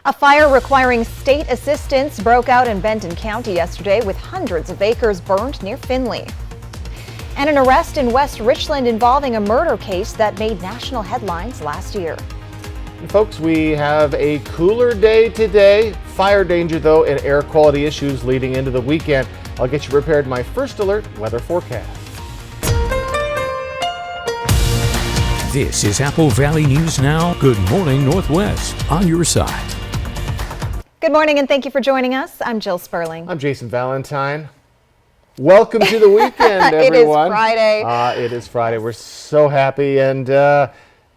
A fire requiring state assistance broke out in Benton County yesterday with hundreds of acres burned near Findlay. And an arrest in West Richland involving a murder case that made national headlines last year. And folks, we have a cooler day today. Fire danger, though, and air quality issues leading into the weekend. I'll get you prepared my first alert weather forecast. This is Apple Valley News Now. Good morning, Northwest, on your side. Good morning and thank you for joining us. I'm Jill Sperling. I'm Jason Valentine. Welcome to the weekend, everyone. It is Friday. It is Friday. We're so happy, and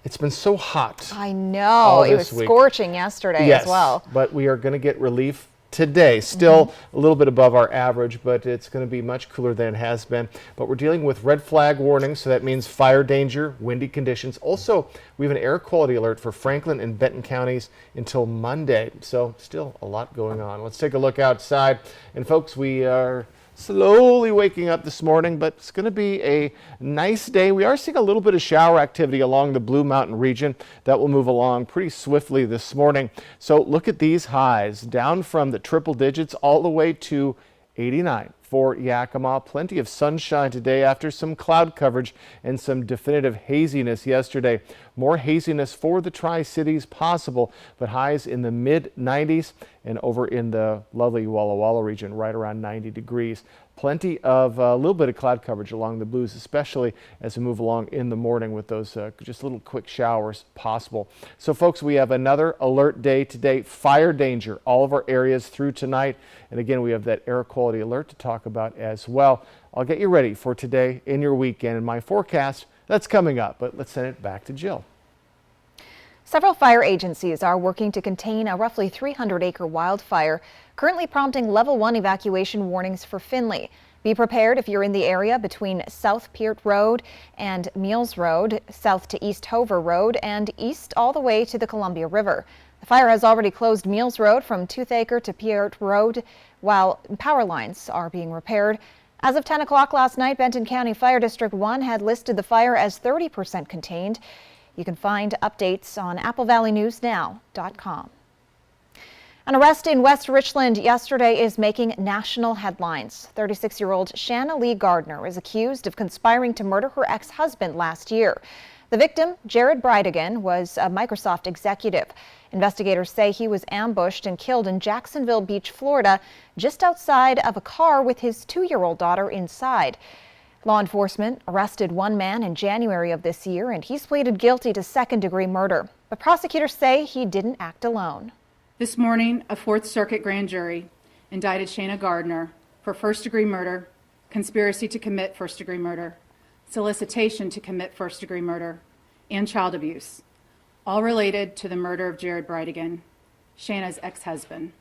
it's been so hot. I know. It was scorching yesterday as well. But we are going to get relief today. Still a little bit above our average, but it's going to be much cooler than it has been. But we're dealing with red flag warnings, so that means fire danger, windy conditions. Also, we have an air quality alert for Franklin and Benton counties until Monday. So still a lot going on. Let's take a look outside. And folks, we are slowly waking up this morning, but it's going to be a nice day. We are seeing a little bit of shower activity along the Blue Mountain region that will move along pretty swiftly this morning. So look at these highs, down from the triple digits all the way to 89 for Yakima. Plenty of sunshine today after some cloud coverage and some definitive haziness yesterday. More haziness for the Tri-Cities possible, but highs in the mid-90s and over in the lovely Walla Walla region right around 90 degrees. Plenty of a little bit of cloud coverage along the Blues, especially as we move along in the morning with those just little quick showers possible. So folks, we have another alert day today. Fire danger, all of our areas through tonight. And again, we have that air quality alert to talk about as well. I'll get you ready for today in your weekend and my forecast. That's coming up, but let's send it back to Jill. Several fire agencies are working to contain a roughly 300-acre wildfire, currently prompting level 1 evacuation warnings for Findlay. Be prepared if you're in the area between South Peart Road and Meals Road, south to East Hover Road, and east all the way to the Columbia River. The fire has already closed Meals Road from Toothacre to Peart Road, while power lines are being repaired. As of 10 o'clock last night, Benton County Fire District 1 had listed the fire as 30% contained. You can find updates on applevalleyNewsNow.com. An arrest in West Richland yesterday is making national headlines. 36-year-old Shanna Lee Gardner is accused of conspiring to murder her ex-husband last year. The victim, Jared Bridegan, was a Microsoft executive. Investigators say he was ambushed and killed in Jacksonville Beach, Florida, just outside of a car with his 2-year-old daughter inside. Law enforcement arrested one man in January of this year, and he's pleaded guilty to second-degree murder. But prosecutors say he didn't act alone. This morning, a Fourth Circuit grand jury indicted Shanna Gardner for first-degree murder, conspiracy to commit first-degree murder, solicitation to commit first-degree murder, and child abuse, all related to the murder of Jared Bridegan, Shanna's ex-husband.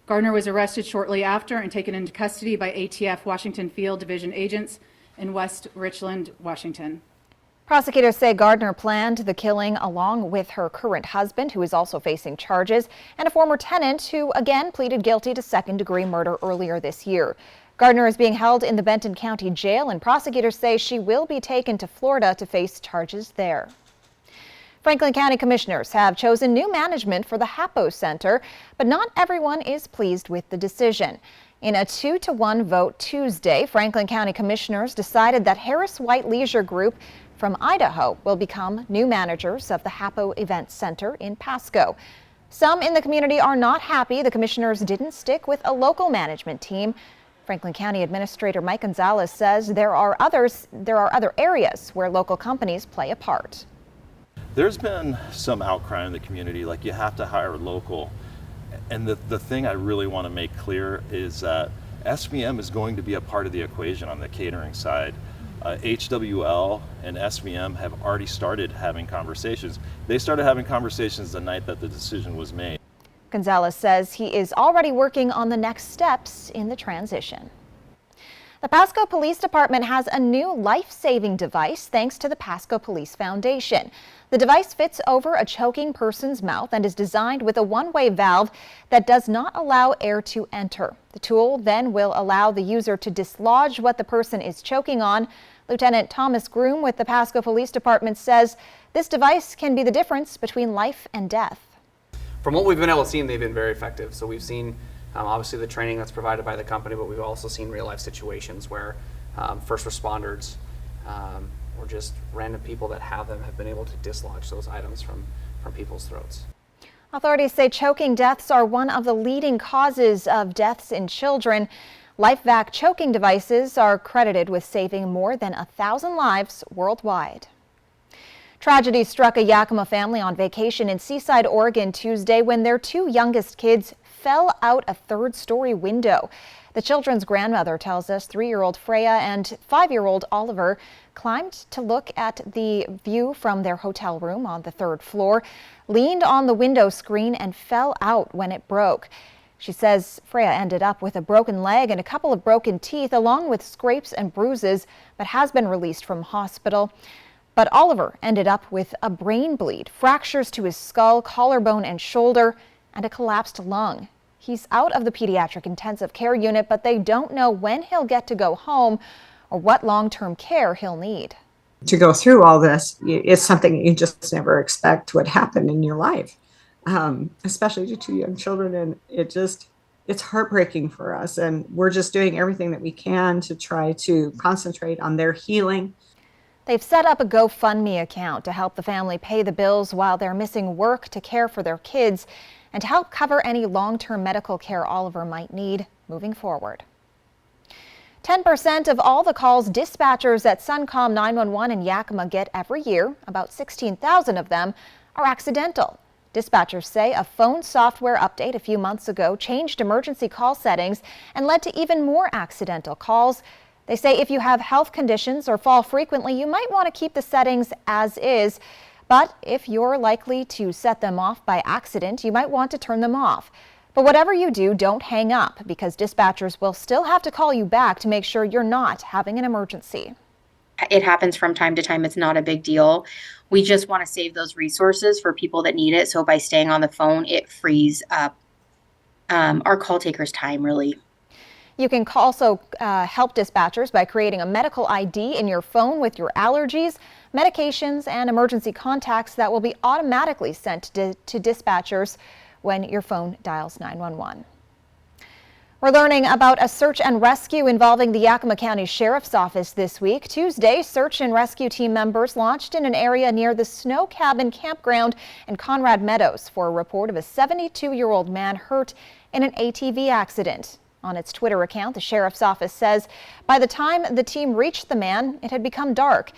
Gardner was arrested shortly after and taken into custody by ATF Washington Field Division agents in West Richland, Washington. Prosecutors say Gardner planned the killing along with her current husband, who is also facing charges, and a former tenant who again pleaded guilty to second-degree murder earlier this year. Gardner is being held in the Benton County Jail, and prosecutors say she will be taken to Florida to face charges there. Franklin County Commissioners have chosen new management for the Hapo Center, but not everyone is pleased with the decision. In a 2-to-1 vote Tuesday, Franklin County Commissioners decided that Harris White Leisure Group from Idaho will become new managers of the Hapo Event Center in Pasco. Some in the community are not happy the commissioners didn't stick with a local management team. Franklin County Administrator Mike Gonzalez says there are other areas where local companies play a part. There's been some outcry in the community, like you have to hire local. And the thing I really want to make clear is that SVM is going to be a part of the equation on the catering side. HWL and SVM have already started having conversations. They started having conversations the night that the decision was made. Gonzalez says he is already working on the next steps in the transition. The Pasco Police Department has a new life-saving device thanks to the Pasco Police Foundation. The device fits over a choking person's mouth and is designed with a one-way valve that does not allow air to enter. The tool then will allow the user to dislodge what the person is choking on. Lieutenant Thomas Groom with the Pasco Police Department says this device can be the difference between life and death. from what we've been able to see, they've been very effective. So we've seen obviously the training that's provided by the company, but we've also seen real life situations where first responders or just random people that have them have been able to dislodge those items from people's throats. Authorities say choking deaths are one of the leading causes of deaths in children. LifeVac choking devices are credited with saving more than 1,000 lives worldwide. Tragedy struck a Yakima family on vacation in Seaside, Oregon Tuesday when their two youngest kids fell out a third-story window. The children's grandmother tells us 3-year-old Freya and 5-year-old Oliver climbed to look at the view from their hotel room on the 3rd floor, leaned on the window screen and fell out when it broke. She says Freya ended up with a broken leg and a couple of broken teeth along with scrapes and bruises, but has been released from hospital. But Oliver ended up with a brain bleed, fractures to his skull, collarbone and shoulder, and a collapsed lung. He's out of the pediatric intensive care unit, but they don't know when he'll get to go home or what long-term care he'll need. To go through all this, it's something you just never expect would happen in your life, especially to two young children. And it's heartbreaking for us. And we're just doing everything that we can to try to concentrate on their healing. They've set up a GoFundMe account to help the family pay the bills while they're missing work to care for their kids and to help cover any long-term medical care Oliver might need moving forward. 10% of all the calls dispatchers at Suncom 911 in Yakima get every year, about 16,000 of them, are accidental. Dispatchers say a phone software update a few months ago changed emergency call settings and led to even more accidental calls. They say if you have health conditions or fall frequently, you might want to keep the settings as is. But if you're likely to set them off by accident, you might want to turn them off. But whatever you do, don't hang up because dispatchers will still have to call you back to make sure you're not having an emergency. It happens from time to time. It's not a big deal. We just want to save those resources for people that need it. So by staying on the phone, it frees up our call takers' time, really. You can also help dispatchers by creating a medical ID in your phone with your allergies, medications, and emergency contacts that will be automatically sent to dispatchers when your phone dials 911. We're learning about a search and rescue involving the Yakima County Sheriff's Office this week. Tuesday, search and rescue team members launched in an area near the Snow Cabin Campground in Conrad Meadows for a report of a 72-year-old man hurt in an ATV accident. On its Twitter account, the Sheriff's Office says by the time the team reached the man, it had become dark,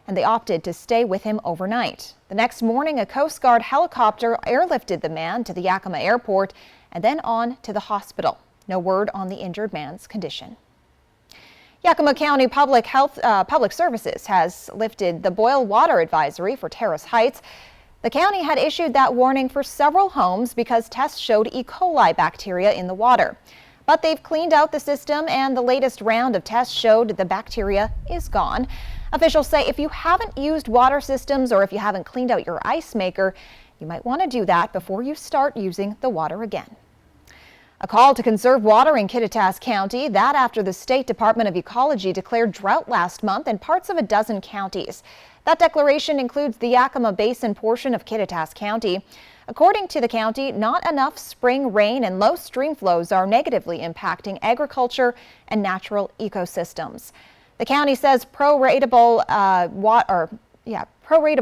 and they opted to stay with him overnight. The next morning, a Coast Guard helicopter airlifted the man to the Yakima Airport and then on to the hospital. No word on the injured man's condition. Yakima County Public Services has lifted the boil water advisory for Terrace Heights. The county had issued that warning for several homes because tests showed E. coli bacteria in the water. But they've cleaned out the system and the latest round of tests showed the bacteria is gone. Officials say if you haven't used water systems or if you haven't cleaned out your ice maker, you might want to do that before you start using the water again. A call to conserve water in Kittitas County, that after the State Department of Ecology declared drought last month in parts of a dozen counties. That declaration includes the Yakima Basin portion of Kittitas County. According to the county, not enough spring rain and low stream flows are negatively impacting agriculture and natural ecosystems. The county says pro-ratable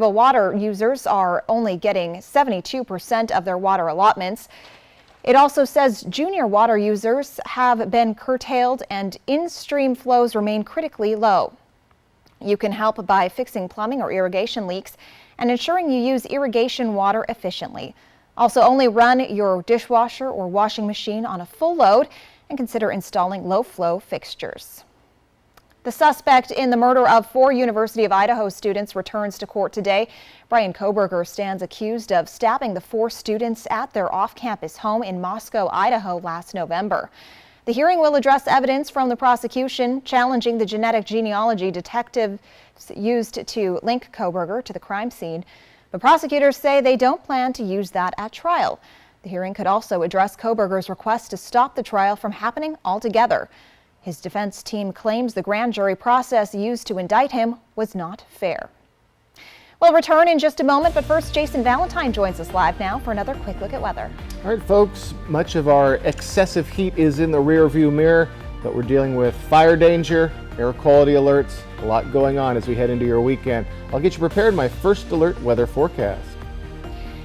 water users are only getting 72% of their water allotments. It also says junior water users have been curtailed and in-stream flows remain critically low. You can help by fixing plumbing or irrigation leaks and ensuring you use irrigation water efficiently. Also, only run your dishwasher or washing machine on a full load and consider installing low-flow fixtures. The suspect in the murder of 4 University of Idaho students returns to court today. Brian Koberger stands accused of stabbing the 4 students at their off-campus home in Moscow, Idaho last November. The hearing will address evidence from the prosecution challenging the genetic genealogy detectives used to link Koberger to the crime scene. But prosecutors say they don't plan to use that at trial. The hearing could also address Koberger's request to stop the trial from happening altogether. His defense team claims the grand jury process used to indict him was not fair. We'll return in just a moment, but first, Jason Valentine joins us live now for another quick look at weather. All right, folks, much of our excessive heat is in the rear view mirror, but we're dealing with fire danger, air quality alerts, a lot going on as we head into your weekend. I'll get you prepared in my first alert weather forecast.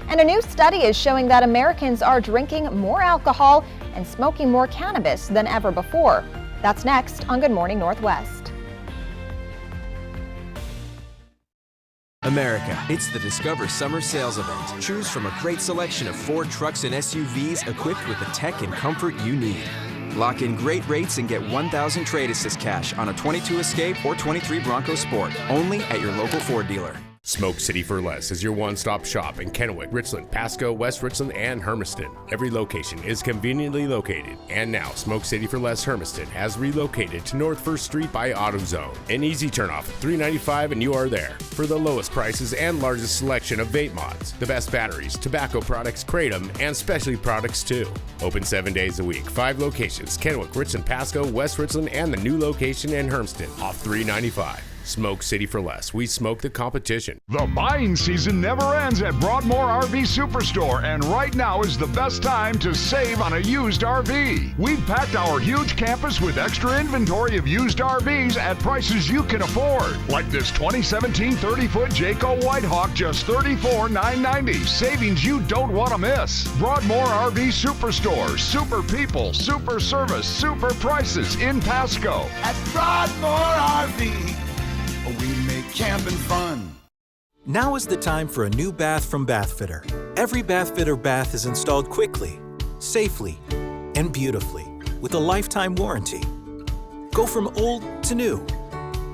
And a new study is showing that Americans are drinking more alcohol and smoking more cannabis than ever before. That's next on Good Morning Northwest. America, it's the Discover Summer Sales Event. Choose from a great selection of Ford trucks and SUVs equipped with the tech and comfort you need. Lock in great rates and get $1,000 trade assist cash on a 22 Escape or 23 Bronco Sport, only at your local Ford dealer. Smoke City for Less is your one-stop shop in Kennewick, Richland, Pasco, West Richland, and Hermiston. Every location is conveniently located, and now Smoke City for Less Hermiston has relocated to North 1st Street by AutoZone. An easy turnoff, $3.95 and you are there. For the lowest prices and largest selection of vape mods, the best batteries, tobacco products, Kratom, and specialty products too. Open 7 days a week, 5 locations, Kennewick, Richland, Pasco, West Richland, and the new location in Hermiston, off $3.95. Smoke City for Less. We smoke the competition. The buying season never ends at Broadmoor RV Superstore, and right now is the best time to save on a used RV. We've packed our huge campus with extra inventory of used RVs at prices you can afford. Like this 2017 30-foot Jayco Whitehawk, just $34,990. Savings you don't want to miss. Broadmoor RV Superstore. Super people, super service, super prices in Pasco. At Broadmoor RV. We make camping fun. Now is the time for a new bath from Bathfitter. Every Bathfitter bath is installed quickly, safely, and beautifully with a lifetime warranty. Go from old to new,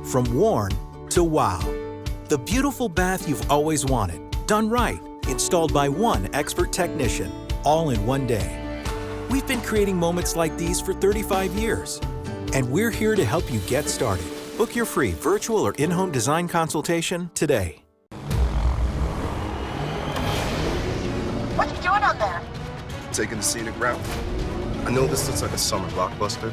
from worn to wow. The beautiful bath you've always wanted, done right, installed by one expert technician, all in one day. We've been creating moments like these for 35 years, and we're here to help you get started. Book your free virtual or in-home design consultation today. What are you doing out there? Taking the scenic route. I know this looks like a summer blockbuster,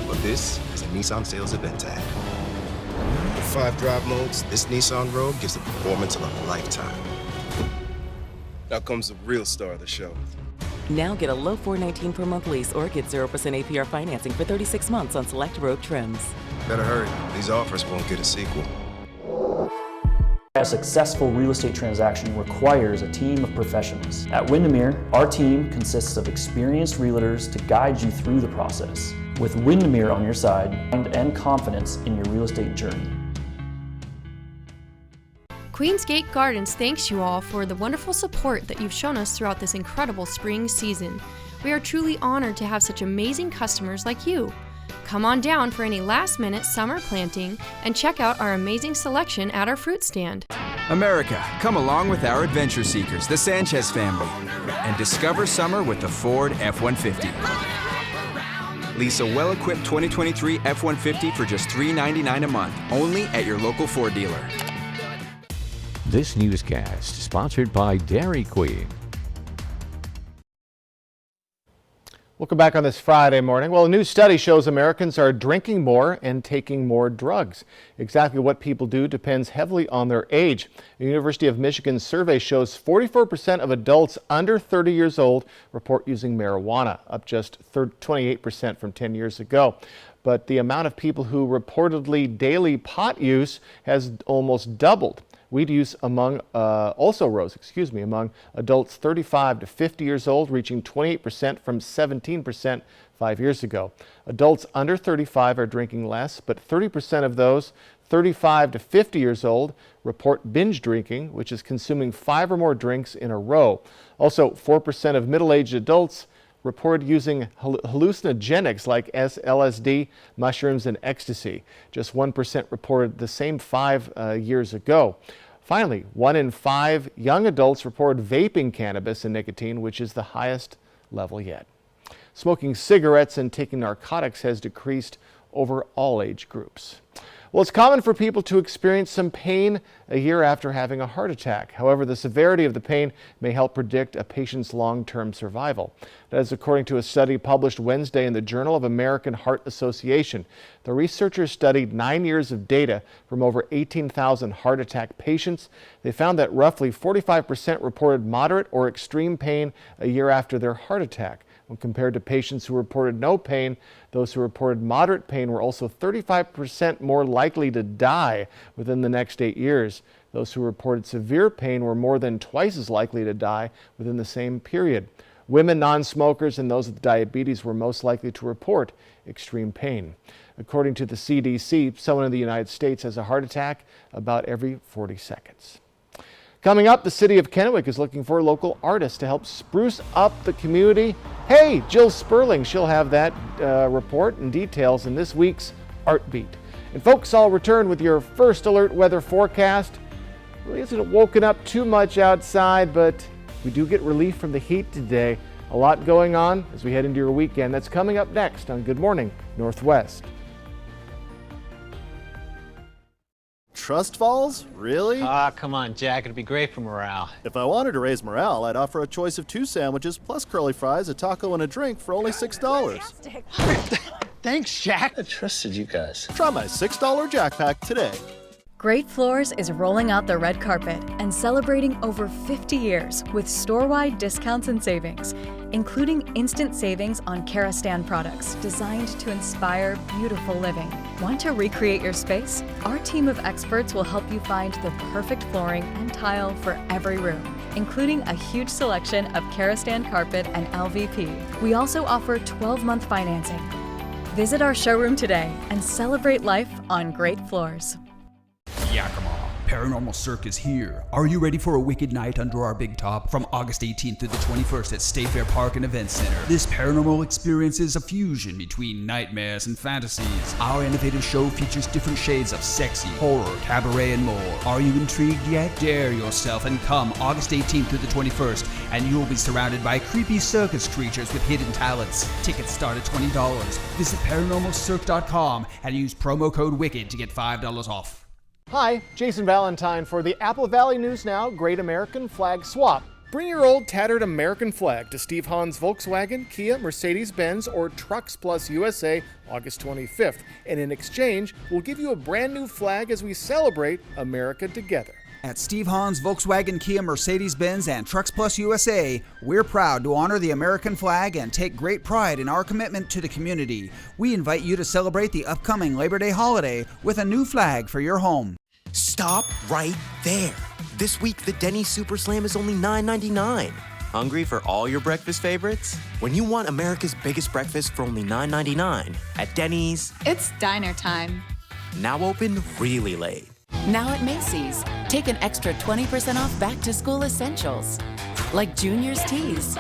but this is a Nissan sales event tag. With 5 drive modes, this Nissan Rogue gives the performance of a lifetime. Now comes the real star of the show. Now get a low $419 per month lease or get 0% APR financing for 36 months on select Rogue trims. Better hurry. These offers won't get a sequel. A successful real estate transaction requires a team of professionals. At Windermere, our team consists of experienced realtors to guide you through the process. With Windermere on your side and confidence in your real estate journey. Queensgate Gardens thanks you all for the wonderful support that you've shown us throughout this incredible spring season. We are truly honored to have such amazing customers like you. Come on down for any last-minute summer planting and check out our amazing selection at our fruit stand. America, come along with our adventure seekers, the Sanchez family, and discover summer with the Ford F-150. Lease a well-equipped 2023 F-150 for just $399 a month, only at your local Ford dealer. This newscast is sponsored by Dairy Queen. Welcome back on this Friday morning. Well, a new study shows Americans are drinking more and taking more drugs. Exactly what people do depends heavily on their age. A University of Michigan survey shows 44% of adults under 30 years old report using marijuana, up just 28% from 10 years ago. But the amount of people who reportedly daily pot use has almost doubled. Weed use also rose, among adults 35 to 50 years old, reaching 28% from 17% 5 years ago. Adults under 35 are drinking less, but 30% of those 35 to 50 years old report binge drinking, which is consuming 5 or more drinks in a row. Also, 4% of middle-aged adults reported using hallucinogenics like LSD, mushrooms, and ecstasy. Just 1% reported the same 5 years ago. Finally, 1 in 5 young adults reported vaping cannabis and nicotine, which is the highest level yet. Smoking cigarettes and taking narcotics has decreased over all age groups. Well, it's common for people to experience some pain a year after having a heart attack. However, the severity of the pain may help predict a patient's long-term survival. That is according to a study published Wednesday in the Journal of American Heart Association. The researchers studied 9 years of data from over 18,000 heart attack patients. They found that roughly 45% reported moderate or extreme pain a year after their heart attack. When compared to patients who reported no pain, those who reported moderate pain were also 35% more likely to die within the next 8 years. Those who reported severe pain were more than twice as likely to die within the same period. Women, non-smokers, and those with diabetes were most likely to report extreme pain. According to the CDC, someone in the United States has a heart attack about every 40 seconds. Coming up, the city of Kennewick is looking for local artists to help spruce up the community. Hey, Jill Sperling, she'll have that report and details in this week's Art Beat. And folks, I'll return with your first alert weather forecast. Really isn't woken up too much outside, but we do get relief from the heat today. A lot going on as we head into your weekend. That's coming up next on Good Morning Northwest. Trust falls? Really? Come on, Jack. It'd be great for morale. If I wanted to raise morale, I'd offer a choice of 2 sandwiches plus curly fries, a taco, and a drink for only $6. Thanks, Jack. I trusted you guys. Try my $6 Jack Pack today. Great Floors is rolling out the red carpet and celebrating over 50 years with store-wide discounts and savings, including instant savings on Karastan products designed to inspire beautiful living. Want to recreate your space? Our team of experts will help you find the perfect flooring and tile for every room, including a huge selection of Karastan carpet and LVP. We also offer 12-month financing. Visit our showroom today and celebrate life on Great Floors. Yakima. Paranormal Circus here. Are you ready for a wicked night under our big top? From August 18th through the 21st at State Fair Park and Event Center. This paranormal experience is a fusion between nightmares and fantasies. Our innovative show features different shades of sexy, horror, cabaret, and more. Are you intrigued yet? Dare yourself and come August 18th through the 21st, and you'll be surrounded by creepy circus creatures with hidden talents. Tickets start at $20. Visit ParanormalCirque.com and use promo code WICKED to get $5 off. Hi, Jason Valentine for the Apple Valley News Now Great American Flag Swap. Bring your old tattered American flag to Steve Hahn's Volkswagen, Kia, Mercedes-Benz, or Trucks Plus USA August 25th. And in exchange, we'll give you a brand new flag as we celebrate America together. At Steve Hahn's Volkswagen, Kia, Mercedes-Benz, and Trucks Plus USA, we're proud to honor the American flag and take great pride in our commitment to the community. We invite you to celebrate the upcoming Labor Day holiday with a new flag for your home. Stop right there. This week, the Denny's Super Slam is only $9.99. Hungry for all your breakfast favorites? When you want America's biggest breakfast for only $9.99 at Denny's, it's diner time. Now open really late. Now at Macy's, take an extra 20% off back-to-school essentials, like juniors' tees,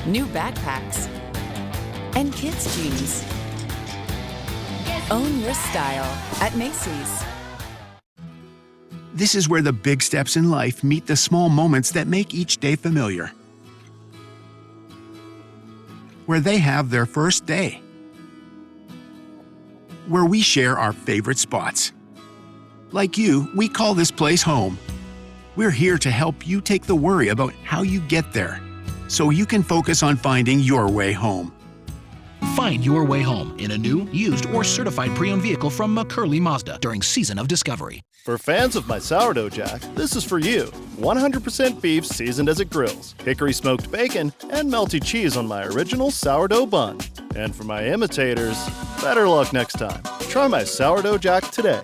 new backpacks, and kids' jeans. Own your style at Macy's. This is where the big steps in life meet the small moments that make each day familiar. Where they have their first day. Where we share our favorite spots. Like you, we call this place home. We're here to help you take the worry about how you get there, so you can focus on finding your way home. Find your way home in a new, used, or certified pre-owned vehicle from McCurley Mazda during Season of Discovery. For fans of my sourdough jack, this is for you. 100% beef seasoned as it grills, hickory smoked bacon, and melty cheese on my original sourdough bun. And for my imitators, better luck next time. Try my sourdough jack today.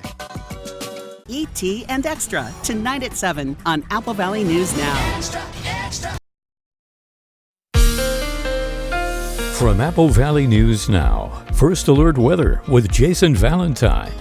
E.T. and Extra, tonight at 7 on Apple Valley News Now. Extra, extra. From Apple Valley News Now, First Alert Weather with Jason Valentine.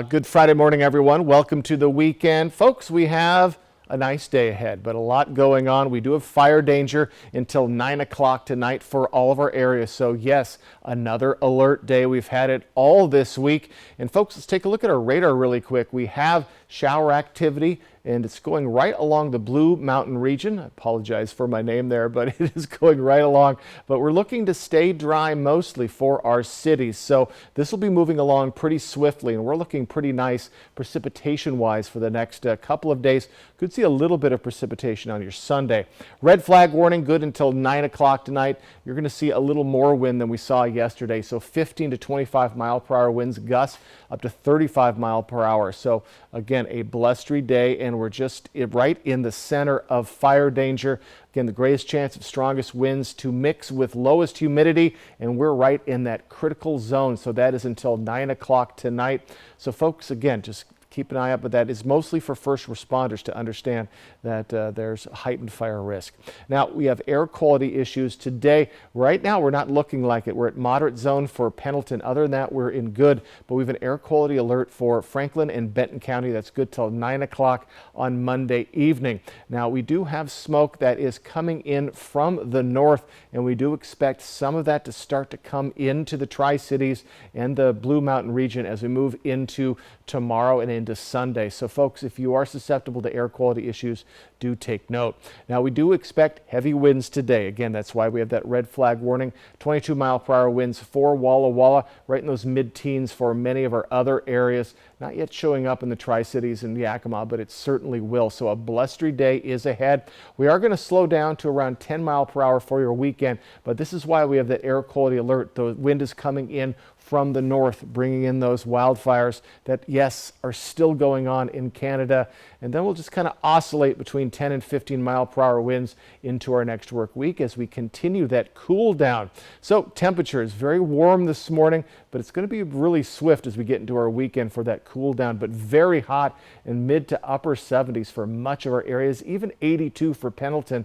Good Friday morning, everyone. Welcome to the weekend. Folks, we have a nice day ahead, but a lot going on. We do have fire danger until 9 o'clock tonight for all of our areas. So yes, another alert day. We've had it all this week. And folks, let's take a look at our radar really quick. We have shower activity, and it's going right along the Blue Mountain region. I apologize for my name there, but it is going right along. But we're looking to stay dry mostly for our cities. So this will be moving along pretty swiftly, and we're looking pretty nice precipitation-wise for the next couple of days. Could see a little bit of precipitation on your Sunday. Red flag warning good until 9 o'clock tonight. You're going to see a little more wind than we saw yesterday. So 15 to 25 mile per hour winds, gusts up to 35 mile per hour. So again, a blustery day, and we're just right in the center of fire danger. Again, the greatest chance of strongest winds to mix with lowest humidity, and we're right in that critical zone. So that is until 9 o'clock tonight. So folks, again, just keep an eye out, but that is mostly for first responders to understand that there's heightened fire risk. Now, we have air quality issues today. Right now, we're not looking like it. We're at moderate zone for Pendleton. Other than that, we're in good, but we have an air quality alert for Franklin and Benton County. That's good till 9 o'clock on Monday evening. Now, we do have smoke that is coming in from the north, and we do expect some of that to start to come into the Tri-Cities and the Blue Mountain region as we move into tomorrow and into Sunday. So folks, if you are susceptible to air quality issues, do take note. Now, we do expect heavy winds today. Again, that's why we have that red flag warning. 22 mile per hour winds for Walla Walla, right in those mid-teens for many of our other areas. Not yet showing up in the Tri-Cities and Yakima, but it certainly will. So a blustery day is ahead. We are going to slow down to around 10 mile per hour for your weekend, but this is why we have that air quality alert. The wind is coming in from the north, bringing in those wildfires that, yes, are still going on in Canada. And then we'll just kind of oscillate between 10 and 15 mile per hour winds into our next work week as we continue that cool down. So temperature is very warm this morning, but it's going to be really swift as we get into our weekend for that cool down, but very hot in mid to upper 70s for much of our areas, even 82 for Pendleton.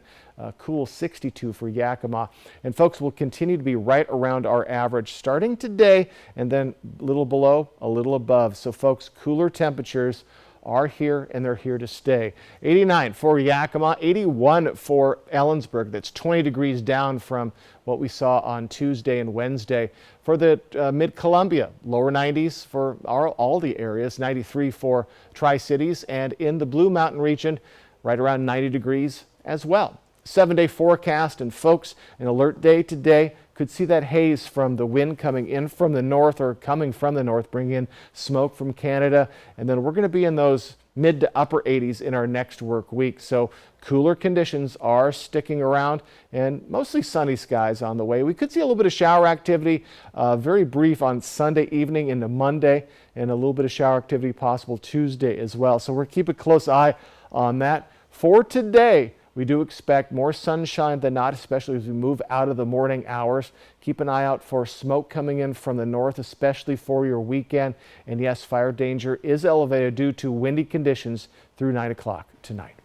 Cool 62 for Yakima. And folks, will continue to be right around our average starting today, and then a little below, a little above. So folks, cooler temperatures are here, and they're here to stay. 89 for Yakima, 81 for Ellensburg. That's 20 degrees down from what we saw on Tuesday and Wednesday. For the mid-Columbia, lower 90s for all the areas, 93 for Tri-Cities, and in the Blue Mountain region, right around 90 degrees as well. 7-day forecast, and folks, an alert day today. Could see that haze from the wind coming in from the north or coming from the north, bringing in smoke from Canada. And then we're going to be in those mid to upper 80s in our next work week. So cooler conditions are sticking around, and mostly sunny skies on the way. We could see a little bit of shower activity, very brief on Sunday evening into Monday, and a little bit of shower activity possible Tuesday as well. So we're keeping a close eye on that. For today, we do expect more sunshine than not, especially as we move out of the morning hours. Keep an eye out for smoke coming in from the north, especially for your weekend. And yes, fire danger is elevated due to windy conditions through 9 o'clock tonight.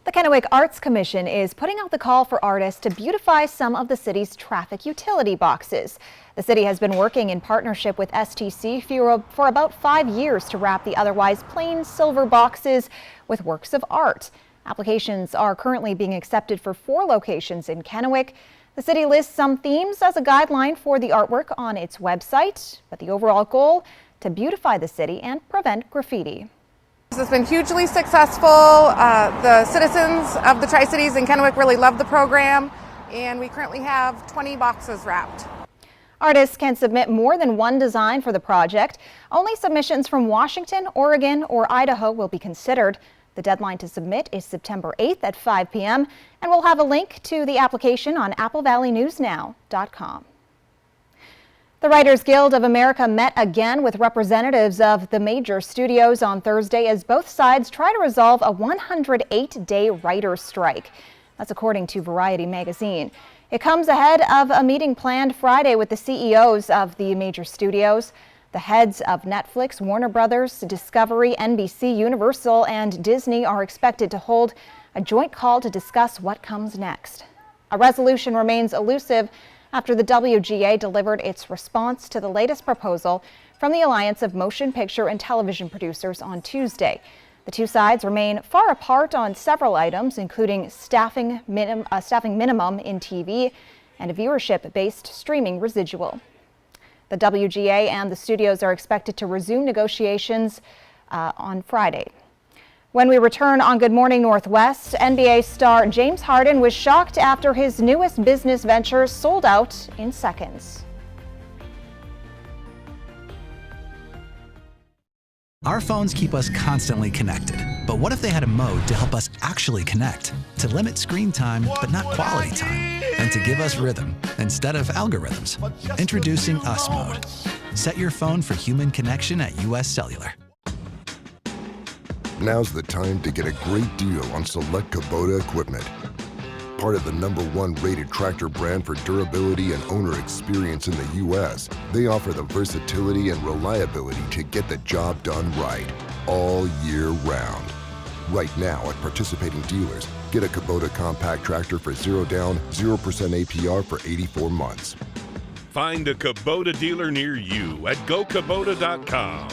The Kennewick Arts Commission is putting out the call for artists to beautify some of the city's traffic utility boxes. The city has been working in partnership with STC for about 5 years to wrap the otherwise plain silver boxes with works of art. Applications are currently being accepted for 4 locations in Kennewick. The city lists some themes as a guideline for the artwork on its website, but the overall goal, to beautify the city and prevent graffiti. This has been hugely successful. The citizens of the Tri-Cities and Kennewick really love the program, and we currently have 20 boxes wrapped. Artists can submit more than one design for the project. Only submissions from Washington, Oregon, or Idaho will be considered. The deadline to submit is September 8th at 5 p.m. and we'll have a link to the application on applevalleyNewsNow.com. The Writers Guild of America met again with representatives of the major studios on Thursday as both sides try to resolve a 108-day writers' strike. That's according to Variety magazine. It comes ahead of a meeting planned Friday with the CEOs of the major studios. The heads of Netflix, Warner Brothers, Discovery, NBC, Universal, and Disney are expected to hold a joint call to discuss what comes next. A resolution remains elusive after the WGA delivered its response to the latest proposal from the Alliance of Motion Picture and Television Producers on Tuesday. The two sides remain far apart on several items, including staffing minimum in TV and a viewership-based streaming residual. The WGA and the studios are expected to resume negotiations on Friday. When we return on Good Morning Northwest, NBA star James Harden was shocked after his newest business venture sold out in seconds. Our phones keep us constantly connected. But what if they had a mode to help us actually connect? To limit screen time, but not quality time. And to give us rhythm instead of algorithms. Introducing Us Mode. Set your phone for human connection at US Cellular. Now's the time to get a great deal on select Kubota equipment. Part of the #1 rated tractor brand for durability and owner experience in the U.S., they offer the versatility and reliability to get the job done right, all year round. Right now at participating dealers, get a Kubota compact tractor for 0 down, 0% APR for 84 months. Find a Kubota dealer near you at gokubota.com.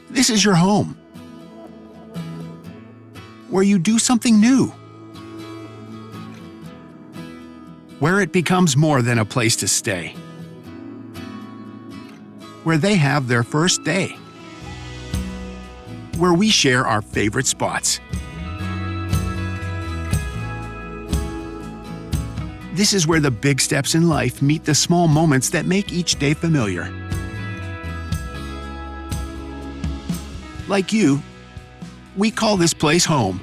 This is your home, where you do something new, where it becomes more than a place to stay, where they have their first day, where we share our favorite spots. This is where the big steps in life meet the small moments that make each day familiar. Like you, we call this place home.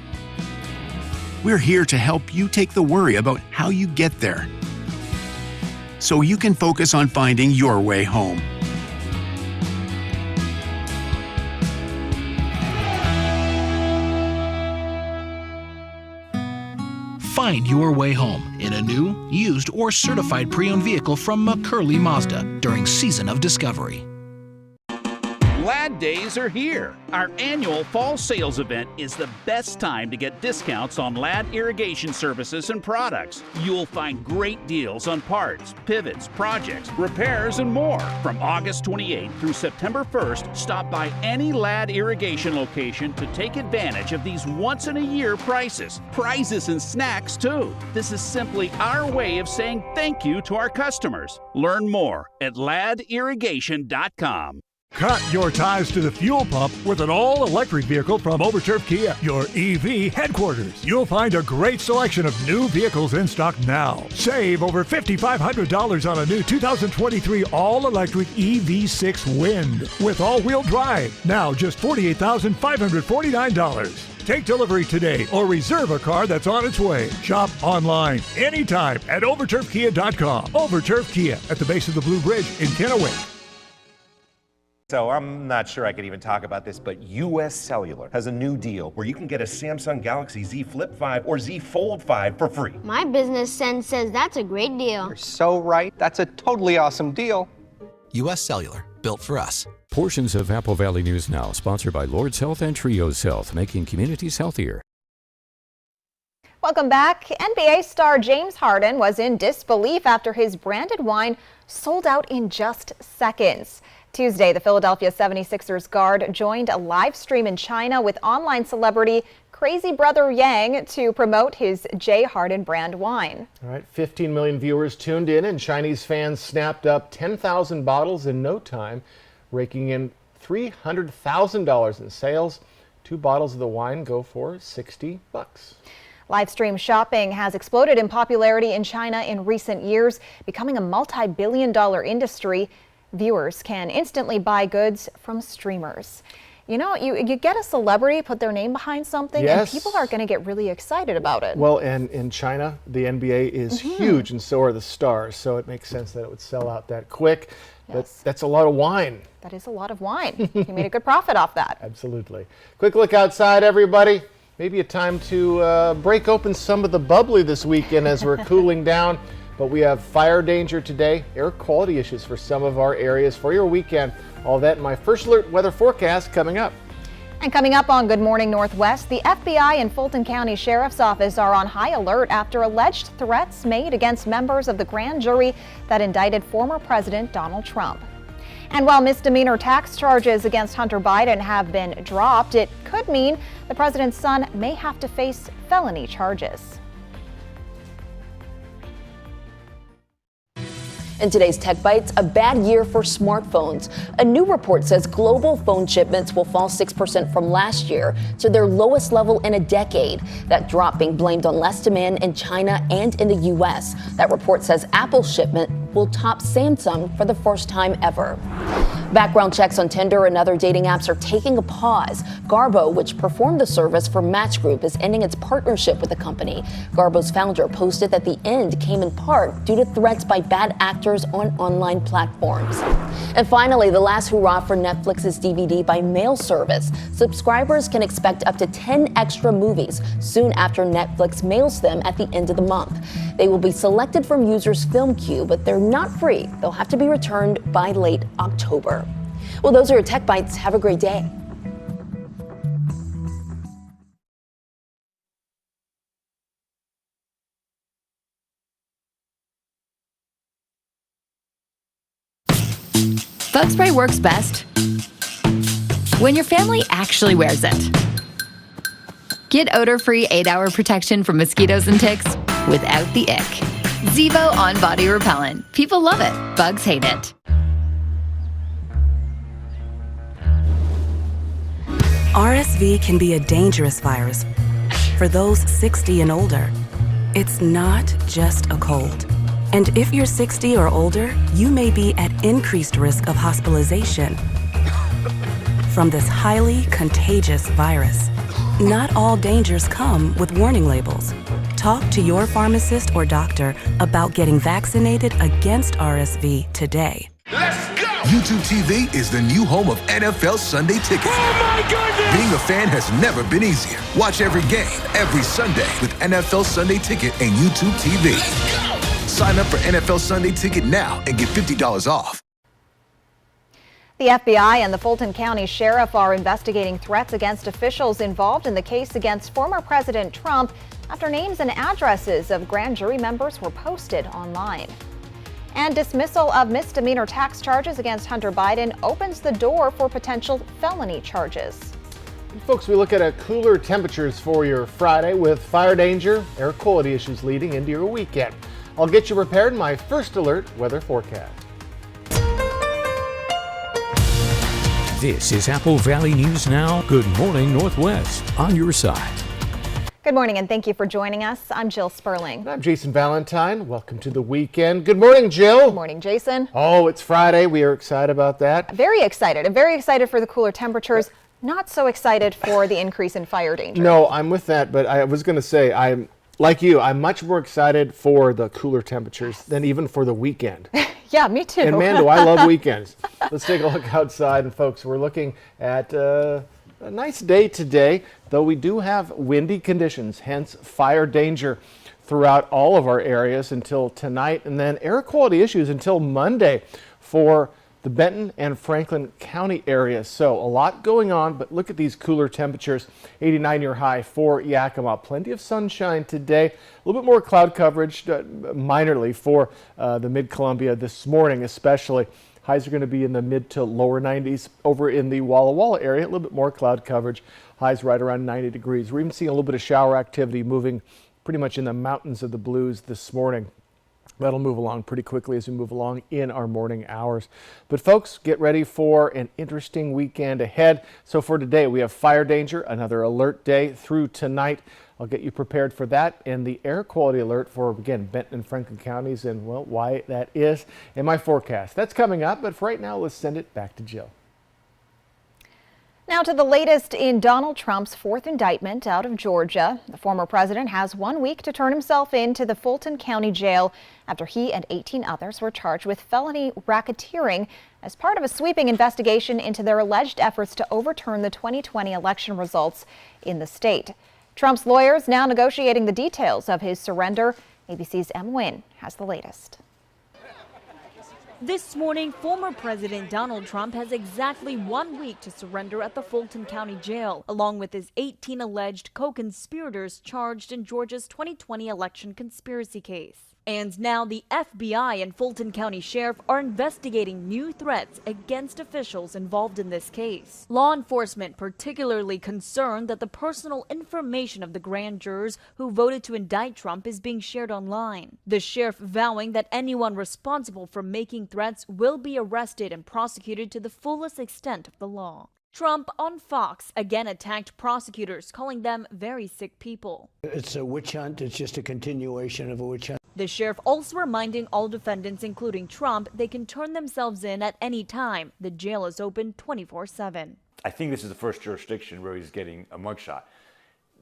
We're here to help you take the worry about how you get there, so you can focus on finding your way home. Find your way home in a new, used, or certified pre-owned vehicle from McCurley Mazda during Season of Discovery. Lad Days are here. Our annual fall sales event is the best time to get discounts on Lad irrigation services and products. You'll find great deals on parts, pivots, projects, repairs, and more. From August 28th through September 1st, stop by any Lad irrigation location to take advantage of these once-in-a-year prices. Prizes and snacks, too. This is simply our way of saying thank you to our customers. Learn more at ladirrigation.com. Cut your ties to the fuel pump with an all-electric vehicle from Overturf Kia, your EV headquarters. You'll find a great selection of new vehicles in stock now. Save over $5,500 on a new 2023 all-electric EV6 Wind with all-wheel drive. Now just $48,549. Take delivery today or reserve a car that's on its way. Shop online anytime at overturfkia.com. Overturf Kia at the base of the Blue Bridge in Kennewick. So I'm not sure I could even talk about this, but US Cellular has a new deal where you can get a Samsung Galaxy Z Flip 5 or Z Fold 5 for free. My business sense says that's a great deal. You're so right. That's a totally awesome deal. US Cellular, built for us. Portions of Apple Valley News Now, sponsored by Lord's Health and Trios Health, making communities healthier. Welcome back. NBA star James Harden was in disbelief after his branded wine sold out in just seconds. Tuesday, the Philadelphia 76ers guard joined a live stream in China with online celebrity Crazy Brother Yang to promote his J. Harden brand wine. All right, 15 million viewers tuned in, and Chinese fans snapped up 10,000 bottles in no time, raking in $300,000 in sales. 2 bottles of the wine go for $60. Live stream shopping has exploded in popularity in China in recent years, becoming a multi-billion-dollar industry. Viewers can instantly buy goods from streamers. You know, you get a celebrity, put their name behind something, yes, and people are going to get really excited about it. Well, and in China, the NBA is huge, and so are the stars, so it makes sense that it would sell out that quick. Yes. That's a lot of wine. That is a lot of wine. You made a good profit off that. Absolutely. Quick look outside, everybody. Maybe a time to break open some of the bubbly this weekend as we're cooling down. But we have fire danger today, air quality issues for some of our areas for your weekend. All that in my First Alert weather forecast coming up. And coming up on Good Morning Northwest, the FBI and Fulton County Sheriff's Office are on high alert after alleged threats made against members of the grand jury that indicted former President Donald Trump. And while misdemeanor tax charges against Hunter Biden have been dropped, it could mean the president's son may have to face felony charges. In today's Tech Bites, a bad year for smartphones. A new report says global phone shipments will fall 6% from last year to their lowest level in a decade. That drop being blamed on less demand in China and in the U.S. That report says Apple shipment will top Samsung for the first time ever. Background checks on Tinder and other dating apps are taking a pause. Garbo, which performed the service for Match Group, is ending its partnership with the company. Garbo's founder posted that the end came in part due to threats by bad actors on online platforms. And finally, the last hurrah for Netflix's DVD by mail service. Subscribers can expect up to 10 extra movies soon after Netflix mails them at the end of the month. They will be selected from users' film queue, but they're not free. They'll have to be returned by late October. Well, those are your Tech Bites. Have a great day. Bug spray works best when your family actually wears it. Get odor-free 8-hour protection from mosquitoes and ticks without the ick. Zevo On-Body Repellent. People love it. Bugs hate it. RSV can be a dangerous virus for those 60 and older. It's not just a cold. And if you're 60 or older, you may be at increased risk of hospitalization from this highly contagious virus. Not all dangers come with warning labels. Talk to your pharmacist or doctor about getting vaccinated against RSV today. YouTube TV is the new home of NFL Sunday Ticket. Oh my goodness! Being a fan has never been easier. Watch every game, every Sunday with NFL Sunday Ticket and YouTube TV. Sign up for NFL Sunday Ticket now and get $50 off. The FBI and the Fulton County Sheriff are investigating threats against officials involved in the case against former President Trump after names and addresses of grand jury members were posted online. And dismissal of misdemeanor tax charges against Hunter Biden opens the door for potential felony charges. Folks, we look at cooler temperatures for your Friday with fire danger, air quality issues leading into your weekend. I'll get you prepared in my first alert weather forecast. This is Apple Valley News Now. Good morning, Northwest, on your side. Good morning and thank you for joining us. I'm Jill Sperling. I'm Jason Valentine. Welcome to the weekend. Good morning, Jill. Good morning, Jason. Oh, it's Friday. We are excited about that. Very excited. I'm very excited for the cooler temperatures. Not so excited for the increase in fire danger. No, I'm with that, but I was going to say, I'm like you, I'm much more excited for the cooler temperatures than even for the weekend. Yeah, me too. And man, do I love weekends. Let's take a look outside. And folks, we're looking at a nice day today, though we do have windy conditions, hence fire danger throughout all of our areas until tonight, and then air quality issues until Monday for the Benton and Franklin County areas. So a lot going on, but look at these cooler temperatures. 89 year high for Yakima. Plenty of sunshine today. A little bit more cloud coverage minorly for the Mid-Columbia this morning especially. Highs are going to be in the mid to lower 90s. Over in the Walla Walla area, a little bit more cloud coverage. Highs right around 90 degrees. We're even seeing a little bit of shower activity moving pretty much in the mountains of the Blues this morning. That'll move along pretty quickly as we move along in our morning hours. But folks, get ready for an interesting weekend ahead. So for today, we have fire danger, another alert day through tonight. I'll get you prepared for that and the air quality alert for, again, Benton and Franklin counties and, well, why that is in my forecast. That's coming up, but for right now, let's send it back to Jill. Now to the latest in Donald Trump's fourth indictment out of Georgia. The former president has 1 week to turn himself in to the Fulton County Jail after he and 18 others were charged with felony racketeering as part of a sweeping investigation into their alleged efforts to overturn the 2020 election results in the state. Trump's lawyers now negotiating the details of his surrender. ABC's Em Nguyen has the latest. This morning, former President Donald Trump has exactly 1 week to surrender at the Fulton County Jail, along with his 18 alleged co-conspirators charged in Georgia's 2020 election conspiracy case. And now the FBI and Fulton County Sheriff are investigating new threats against officials involved in this case. Law enforcement particularly concerned that the personal information of the grand jurors who voted to indict Trump is being shared online. The sheriff vowing that anyone responsible for making threats will be arrested and prosecuted to the fullest extent of the law. Trump on Fox again attacked prosecutors, calling them very sick people. It's a witch hunt. It's just a continuation of a witch hunt. The sheriff also reminding all defendants, including Trump, they can turn themselves in at any time. The jail is open 24/7. I think this is the first jurisdiction where he's getting a mugshot.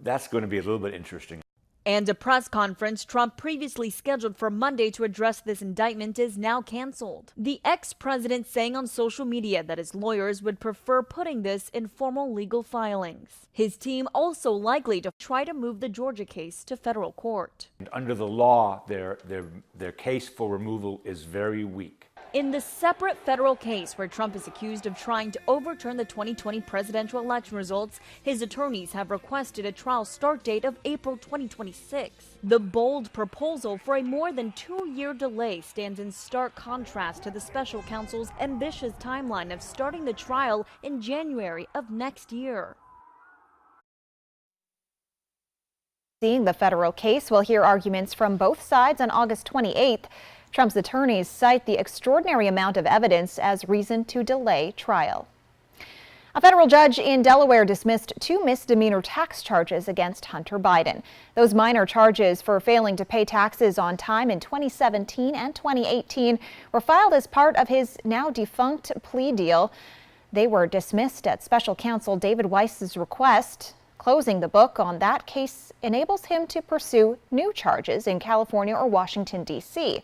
That's going to be a little bit interesting. And a press conference Trump previously scheduled for Monday to address this indictment is now canceled. The ex-president saying on social media that his lawyers would prefer putting this in formal legal filings. His team also likely to try to move the Georgia case to federal court. Under the law, their case for removal is very weak. In the separate federal case where Trump is accused of trying to overturn the 2020 presidential election results, his attorneys have requested a trial start date of April 2026. The bold proposal for a more than 2-year delay stands in stark contrast to the special counsel's ambitious timeline of starting the trial in January of next year. Seeing the federal case, we'll hear arguments from both sides on August 28th. Trump's attorneys cite the extraordinary amount of evidence as reason to delay trial. A federal judge in Delaware dismissed 2 misdemeanor tax charges against Hunter Biden. Those minor charges for failing to pay taxes on time in 2017 and 2018 were filed as part of his now defunct plea deal. They were dismissed at special counsel David Weiss's request. Closing the book on that case enables him to pursue new charges in California or Washington, D.C.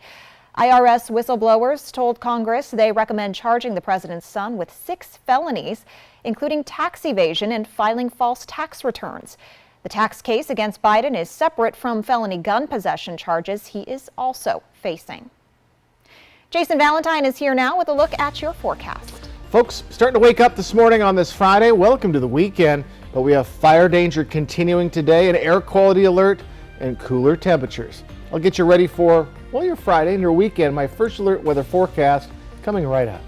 IRS whistleblowers told Congress they recommend charging the president's son with 6 felonies, including tax evasion and filing false tax returns. The tax case against Biden is separate from felony gun possession charges he is also facing. Jason Valentine is here now with a look at your forecast. Folks, starting to wake up this morning on this Friday. Welcome to the weekend. But we have fire danger continuing today, an air quality alert, and cooler temperatures. I'll get you ready for, well, your Friday and your weekend. My first alert weather forecast coming right up.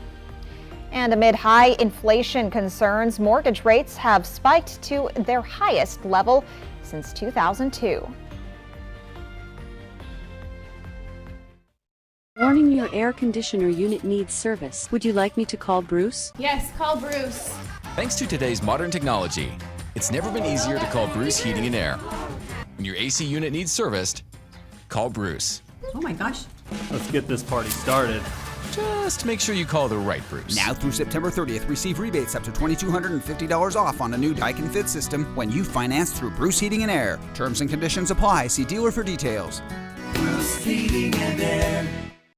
And amid high inflation concerns, mortgage rates have spiked to their highest level since 2002. Warning, your air conditioner unit needs service. Would you like me to call Bruce? Yes, call Bruce. Thanks to today's modern technology, it's never been easier to call Bruce Heating and Air. When your AC unit needs serviced, call Bruce. Oh my gosh. Let's get this party started. Just make sure you call the right Bruce. Now through September 30th, receive rebates up to $2,250 off on a new Daikin Fit system when you finance through Bruce Heating and Air. Terms and conditions apply. See dealer for details. Bruce Heating and Air.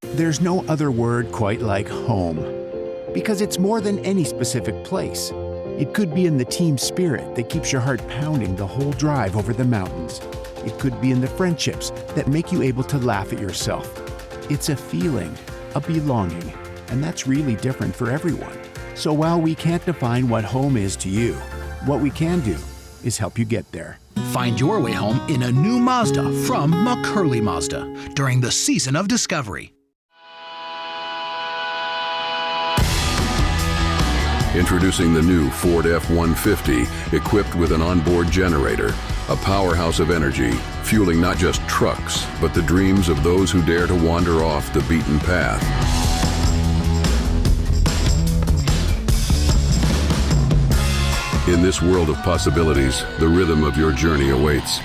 There's no other word quite like home, because it's more than any specific place. It could be in the team spirit that keeps your heart pounding the whole drive over the mountains. It could be in the friendships that make you able to laugh at yourself. It's a feeling, a belonging, and that's really different for everyone. So while we can't define what home is to you, what we can do is help you get there. Find your way home in a new Mazda from McCurley Mazda during the season of discovery. Introducing the new Ford F-150, equipped with an onboard generator, a powerhouse of energy, fueling not just trucks, but the dreams of those who dare to wander off the beaten path. In this world of possibilities, the rhythm of your journey awaits.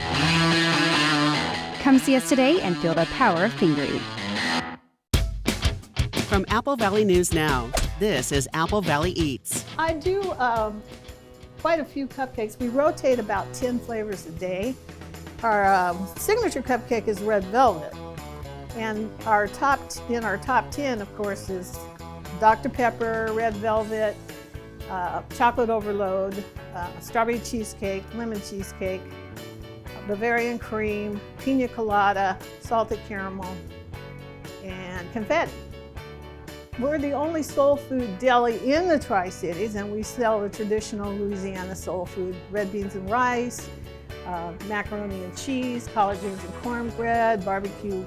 Come see us today and feel the power of fingering. From Apple Valley News Now, this is Apple Valley Eats. I do quite a few cupcakes. We rotate about 10 flavors a day. Our signature cupcake is red velvet. And our top 10, of course, is Dr. Pepper, red velvet, chocolate overload, strawberry cheesecake, lemon cheesecake, Bavarian cream, pina colada, salted caramel, and confetti. We're the only soul food deli in the Tri-Cities, and we sell the traditional Louisiana soul food, red beans and rice, macaroni and cheese, collard greens and cornbread, barbecue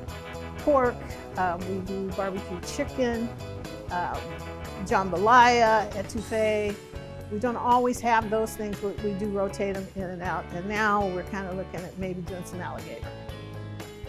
pork, we do barbecue chicken, jambalaya, etouffee. We don't always have those things, but we do rotate them in and out. And now we're kind of looking at maybe doing some alligator.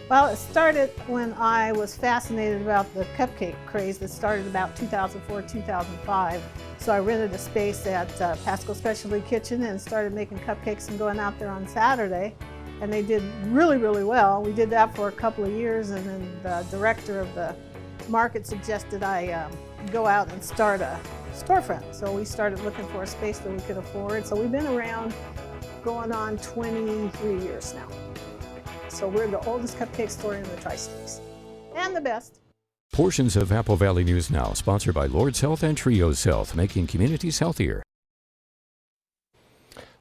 Well, it started when I was fascinated about the cupcake craze that started about 2004, 2005. So I rented a space at Pasco Specialty Kitchen and started making cupcakes and going out there on Saturday. And they did really, really well. We did that for a couple of years, and then the director of the market suggested I go out and start a storefront. So we started looking for a space that we could afford. So we've been around going on 23 years now. So we're the oldest cupcake store in the Tri-States, and the best. Portions of Apple Valley News Now, sponsored by Lord's Health and Trios Health, making communities healthier.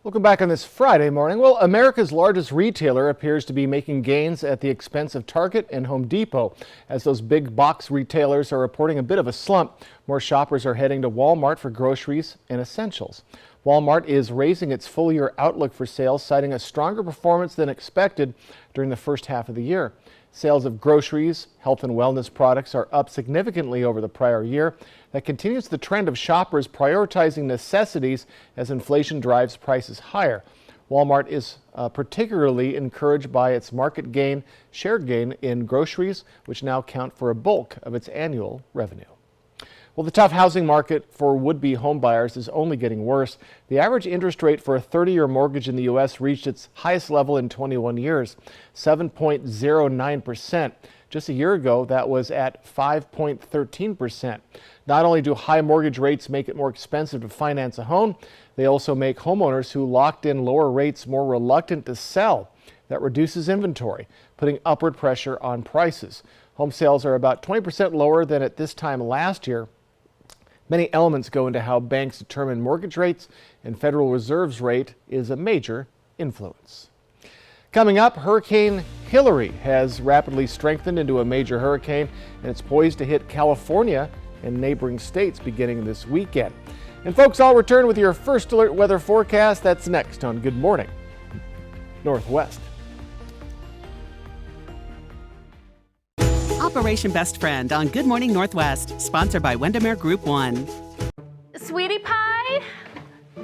Welcome back on this Friday morning. Well, America's largest retailer appears to be making gains at the expense of Target and Home Depot, as those big box retailers are reporting a bit of a slump. More shoppers are heading to Walmart for groceries and essentials. Walmart is raising its full-year outlook for sales, citing a stronger performance than expected during the first half of the year. Sales of groceries, health and wellness products are up significantly over the prior year. That continues the trend of shoppers prioritizing necessities as inflation drives prices higher. Walmart is particularly encouraged by its share gain in groceries, which now count for a bulk of its annual revenue. Well, the tough housing market for would-be homebuyers is only getting worse. The average interest rate for a 30-year mortgage in the U.S. reached its highest level in 21 years, 7.09%. Just a year ago, that was at 5.13%. Not only do high mortgage rates make it more expensive to finance a home, they also make homeowners who locked in lower rates more reluctant to sell. That reduces inventory, putting upward pressure on prices. Home sales are about 20% lower than at this time last year. Many elements go into how banks determine mortgage rates, and Federal Reserve's rate is a major influence. Coming up, Hurricane Hilary has rapidly strengthened into a major hurricane, and it's poised to hit California and neighboring states beginning this weekend. And folks, I'll return with your first alert weather forecast. That's next on Good Morning Northwest. Operation Best Friend on Good Morning Northwest, sponsored by Windermere Group 1. Sweetie pie?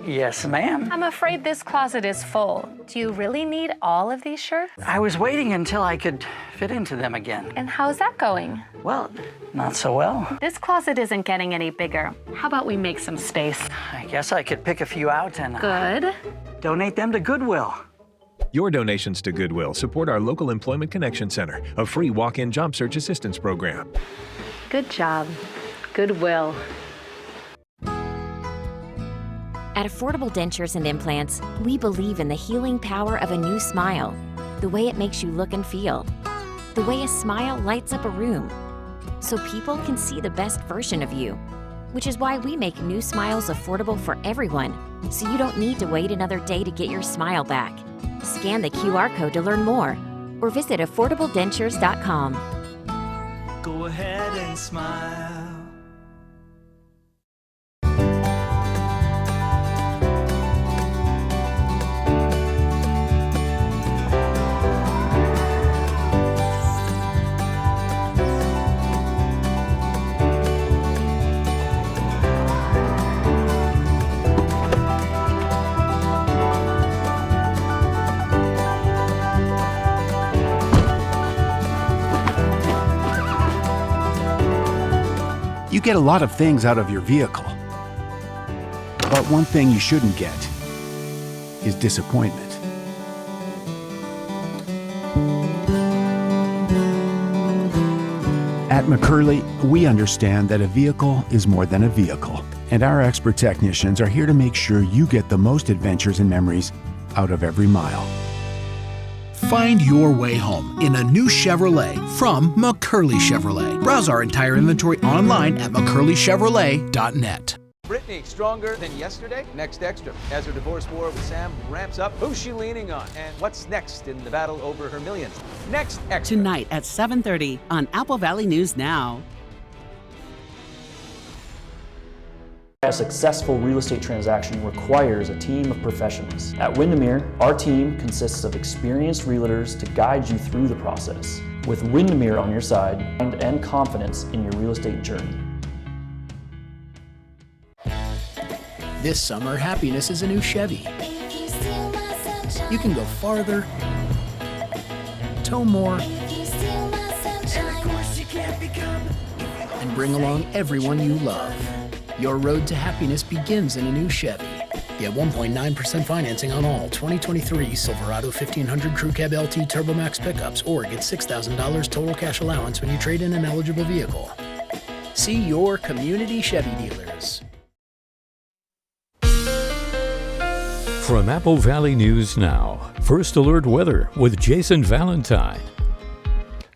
Yes, ma'am. I'm afraid this closet is full. Do you really need all of these shirts? I was waiting until I could fit into them again. And how's that going? Well, not so well. This closet isn't getting any bigger. How about we make some space? I guess I could pick a few out and Good. Donate them to Goodwill. Your donations to Goodwill support our local Employment Connection Center, a free walk-in job search assistance program. Good job. Goodwill. At Affordable Dentures and Implants, we believe in the healing power of a new smile, the way it makes you look and feel, the way a smile lights up a room, so people can see the best version of you, which is why we make new smiles affordable for everyone, so you don't need to wait another day to get your smile back. Scan the QR code to learn more, or visit affordabledentures.com. Go ahead and smile. You get a lot of things out of your vehicle. But one thing you shouldn't get is disappointment. At McCurley, we understand that a vehicle is more than a vehicle, and our expert technicians are here to make sure you get the most adventures and memories out of every mile. Find your way home in a new Chevrolet from McCurley Chevrolet. Browse our entire inventory online at McCurleyChevrolet.net. Brittany, stronger than yesterday? Next Extra. As her divorce war with Sam ramps up, who's she leaning on? And what's next in the battle over her millions? Next Extra. Tonight at 7:30 on Apple Valley News Now. A successful real estate transaction requires a team of professionals. At Windermere, our team consists of experienced realtors to guide you through the process. With Windermere on your side and confidence in your real estate journey. This summer, happiness is a new Chevy. You can go farther, tow more, and bring along everyone you love. Your road to happiness begins in a new Chevy. Get 1.9% financing on all 2023 Silverado 1500 Crew Cab LT TurboMax pickups, or get $6,000 total cash allowance when you trade in an eligible vehicle. See your community Chevy dealers. From Apple Valley News Now, First Alert Weather with Jason Valentine.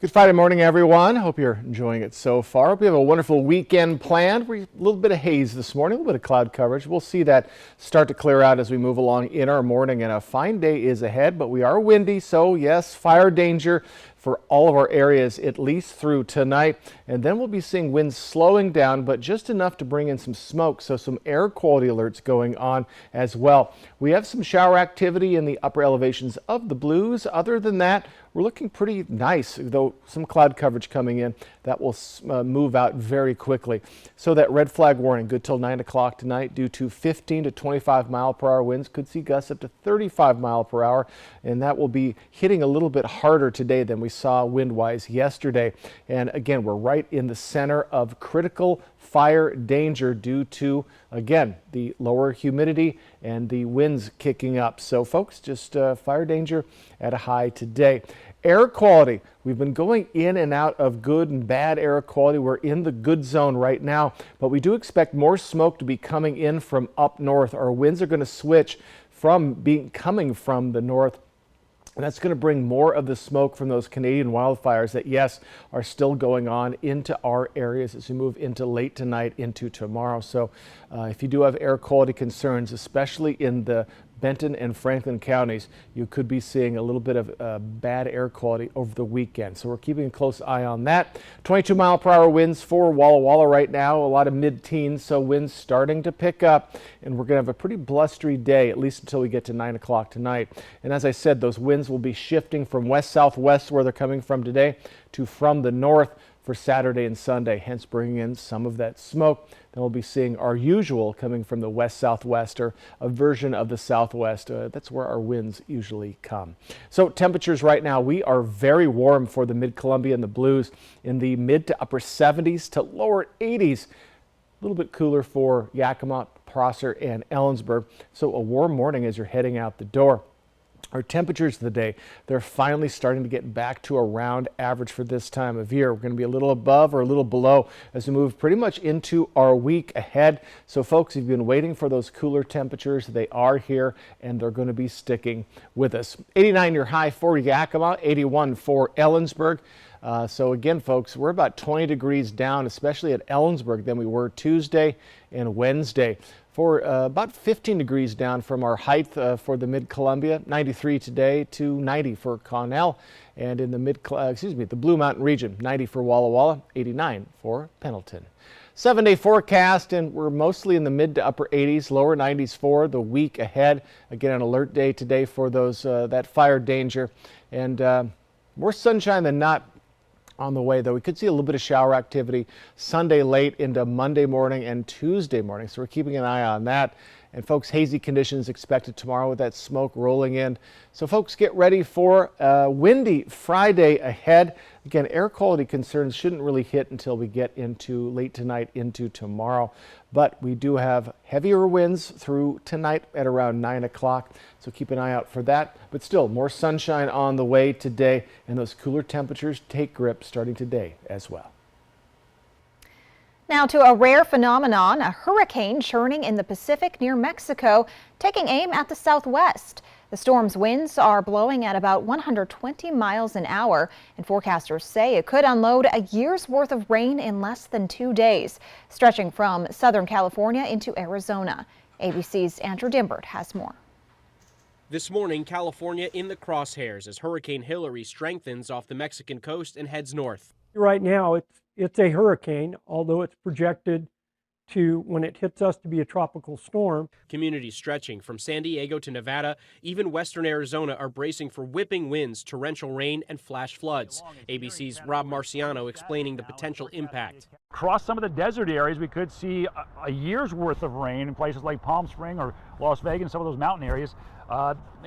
Good Friday morning, everyone. Hope you're enjoying it so far. Hope you have a wonderful weekend planned. A little bit of haze this morning, a little bit of cloud coverage. We'll see that start to clear out as we move along in our morning, and a fine day is ahead, but we are windy, so yes, fire danger for all of our areas at least through tonight. And then we'll be seeing winds slowing down, but just enough to bring in some smoke, so some air quality alerts going on as well. We have some shower activity in the upper elevations of the Blues. Other than that, we're looking pretty nice, though some cloud coverage coming in. That will move out very quickly. So that red flag warning, good till 9 o'clock tonight, due to 15 to 25 mile per hour winds. Could see gusts up to 35 mile per hour, and that will be hitting a little bit harder today than we saw wind-wise yesterday. And again, we're right in the center of critical fire danger due to, again, the lower humidity and the winds kicking up. So folks, just fire danger at a high today. Air quality, we've been going in and out of good and bad air quality. We're in the good zone right now, but we do expect more smoke to be coming in from up north. Our winds are going to switch from coming from the north. And that's going to bring more of the smoke from those Canadian wildfires that, yes, are still going on into our areas as we move into late tonight, into tomorrow. So if you do have air quality concerns, especially in the Benton and Franklin counties, you could be seeing a little bit of bad air quality over the weekend. So we're keeping a close eye on that. 22 mile per hour winds for Walla Walla right now, a lot of mid-teens, so winds starting to pick up, and we're going to have a pretty blustery day, at least until we get to 9 o'clock tonight. And as I said, those winds will be shifting from west-southwest, where they're coming from today, to from the north for Saturday and Sunday, hence bringing in some of that smoke. Then we'll be seeing our usual coming from the west-southwest, or a version of the southwest. That's where our winds usually come. So temperatures right now, we are very warm for the Mid-Columbia and the Blues, in the mid to upper 70s to lower 80s. A little bit cooler for Yakima, Prosser, and Ellensburg. So a warm morning as you're heading out the door. Our temperatures of the day, they're finally starting to get back to around average for this time of year. We're going to be a little above or a little below as we move pretty much into our week ahead. So folks, if you've been waiting for those cooler temperatures, they are here, and they're going to be sticking with us. 89 your high for Yakima, 81 for Ellensburg. So again, folks, we're about 20 degrees down, especially at Ellensburg, than we were Tuesday and Wednesday. For about 15 degrees down from our height for the Mid-Columbia, 93 today to 90 for Connell, and in the the Blue Mountain region, 90 for Walla Walla, 89 for Pendleton. 7-day forecast, and we're mostly in the mid to upper 80s, lower 90s for the week ahead. Again, an alert day today for those that fire danger, and more sunshine than not on the way, though. We could see a little bit of shower activity Sunday late into Monday morning and Tuesday morning, so we're keeping an eye on that. And folks, hazy conditions expected tomorrow with that smoke rolling in. So folks, get ready for a windy Friday ahead. Again, air quality concerns shouldn't really hit until we get into late tonight into tomorrow. But we do have heavier winds through tonight at around 9 o'clock. So keep an eye out for that. But still, more sunshine on the way today, and those cooler temperatures take grip starting today as well. Now to a rare phenomenon, a hurricane churning in the Pacific near Mexico, taking aim at the southwest. The storm's winds are blowing at about 120 miles an hour, and forecasters say it could unload a year's worth of rain in less than 2 days, stretching from Southern California into Arizona. ABC's Andrew Dimbert has more. This morning, California in the crosshairs as Hurricane Hilary strengthens off the Mexican coast and heads north. Right now, it's a hurricane, although it's projected to, when it hits us, to be a tropical storm. Communities stretching from San Diego to Nevada, even western Arizona, are bracing for whipping winds, torrential rain, and flash floods. ABC's Rob Marciano explaining the potential impact. Across some of the desert areas, we could see a year's worth of rain in places like Palm Springs or Las Vegas, some of those mountain areas,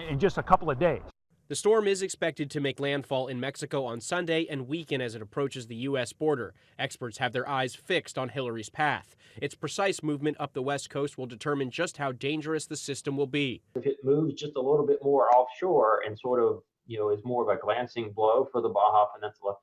in just a couple of days. The storm is expected to make landfall in Mexico on Sunday and weaken as it approaches the U.S. border. Experts have their eyes fixed on Hillary's path. Its precise movement up the west coast will determine just how dangerous the system will be. If it moves just a little bit more offshore and sort of, is more of a glancing blow for the Baja Peninsula,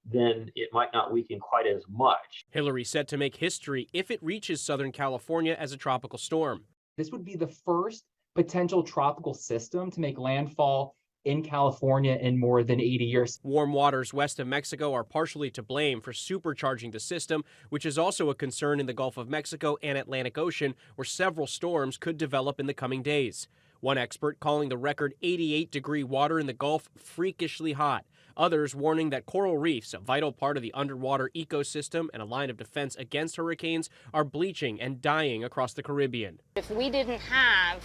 then it might not weaken quite as much. Hillary set to make history if it reaches Southern California as a tropical storm. This would be the first potential tropical system to make landfall in California in more than 80 years. Warm waters west of Mexico are partially to blame for supercharging the system, which is also a concern in the Gulf of Mexico and Atlantic Ocean, where several storms could develop in the coming days. One expert calling the record 88-degree water in the Gulf freakishly hot. Others warning that coral reefs, a vital part of the underwater ecosystem and a line of defense against hurricanes, are bleaching and dying across the Caribbean. If we didn't have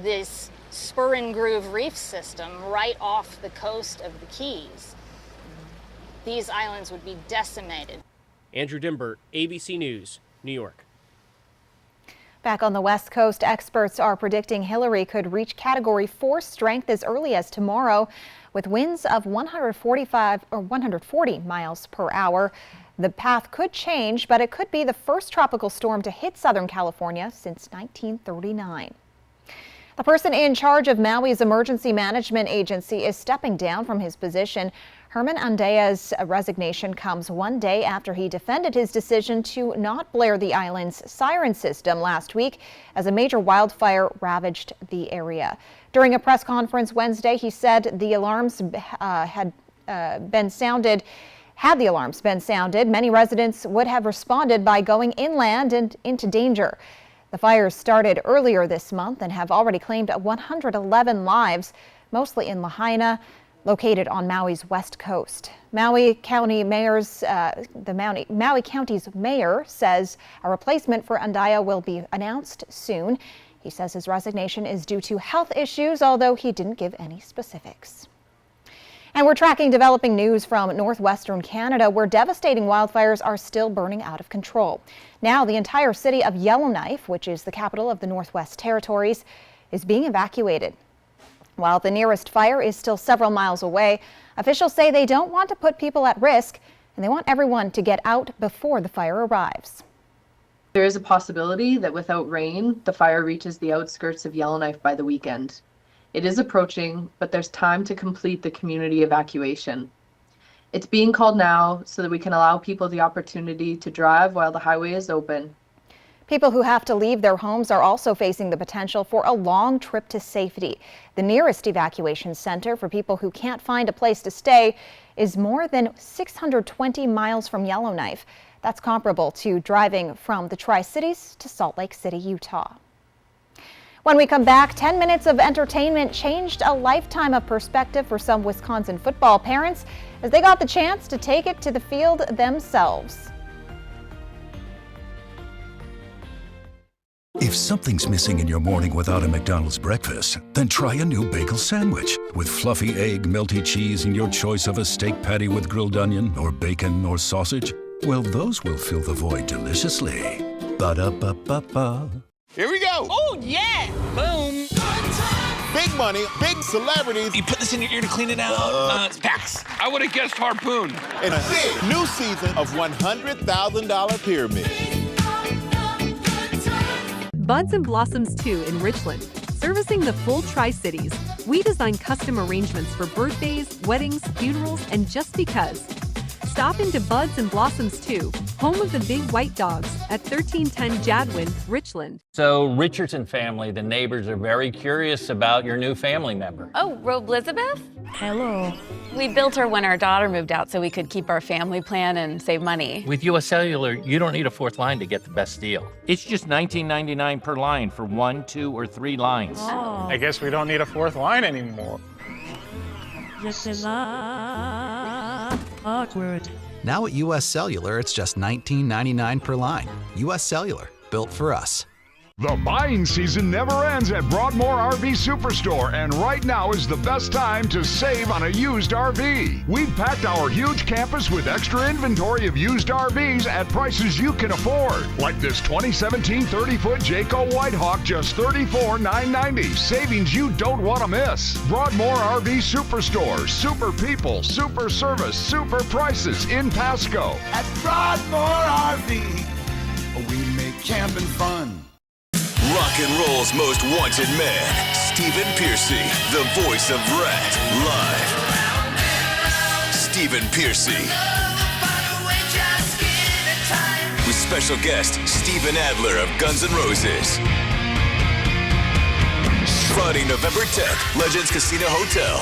this spur and groove reef system right off the coast of the Keys, these islands would be decimated. Andrew Dimbert, ABC News, New York. Back on the West Coast, experts are predicting Hillary could reach Category 4 strength as early as tomorrow, with winds of 145 or 140 miles per hour. The path could change, but it could be the first tropical storm to hit Southern California since 1939. The person in charge of Maui's emergency management agency is stepping down from his position. Herman Andea's resignation comes one day after he defended his decision to not blare the island's siren system last week as a major wildfire ravaged the area. During a press conference Wednesday, he said the alarms had the alarms been sounded, many residents would have responded by going inland and into danger. The fires started earlier this month and have already claimed 111 lives, mostly in Lahaina, located on Maui's west coast. Maui County's mayor says a replacement for Andea will be announced soon. He says his resignation is due to health issues, although he didn't give any specifics. And we're tracking developing news from northwestern Canada, where devastating wildfires are still burning out of control. Now, the entire city of Yellowknife, which is the capital of the Northwest Territories, is being evacuated. While the nearest fire is still several miles away, officials say they don't want to put people at risk, and they want everyone to get out before the fire arrives. There is a possibility that without rain, the fire reaches the outskirts of Yellowknife by the weekend. It is approaching, but there's time to complete the community evacuation. It's being called now so that we can allow people the opportunity to drive while the highway is open. People who have to leave their homes are also facing the potential for a long trip to safety. The nearest evacuation center for people who can't find a place to stay is more than 620 miles from Yellowknife. That's comparable to driving from the Tri-Cities to Salt Lake City, Utah. When we come back, 10 minutes of entertainment changed a lifetime of perspective for some Wisconsin football parents as they got the chance to take it to the field themselves. If something's missing in your morning without a McDonald's breakfast, then try a new bagel sandwich with fluffy egg, melty cheese, and your choice of a steak patty with grilled onion or bacon or sausage. Well, those will fill the void deliciously. Ba-da-ba-ba-ba. Here we go. Oh, yeah. Boom. Big money, big celebrities. You put this in your ear to clean it out? It's Pax. I would have guessed harpoon. And a big new season of $100,000 Pyramid. Buds and Blossoms 2 in Richland. Servicing the full Tri-Cities, we design custom arrangements for birthdays, weddings, funerals, and just because. Stop into Buds and Blossoms 2, home of the Big White Dogs at 1310 Jadwin, Richland. So, Richardson family, the neighbors are very curious about your new family member. Oh, Robe Elizabeth? Hello. We built her when our daughter moved out so we could keep our family plan and save money. With US Cellular, you don't need a fourth line to get the best deal. It's just $19.99 per line for 1, 2, or 3 lines. Oh. I guess we don't need a fourth line anymore. This is awkward. Now at U.S. Cellular, it's just $19.99 per line. U.S. Cellular, built for us. The buying season never ends at Broadmoor RV Superstore, and right now is the best time to save on a used RV. We've packed our huge campus with extra inventory of used RVs at prices you can afford. Like this 2017 30-foot Jayco Whitehawk, just $34,990. Savings you don't want to miss. Broadmoor RV Superstore. Super people, super service, super prices in Pasco. At Broadmoor RV, we make camping fun. Rock and roll's most wanted man, Stephen Pearcy, the voice of Rat, live. Stephen Pearcy. With special guest, Steven Adler of Guns N' Roses. Friday, November 10th, Legends Casino Hotel.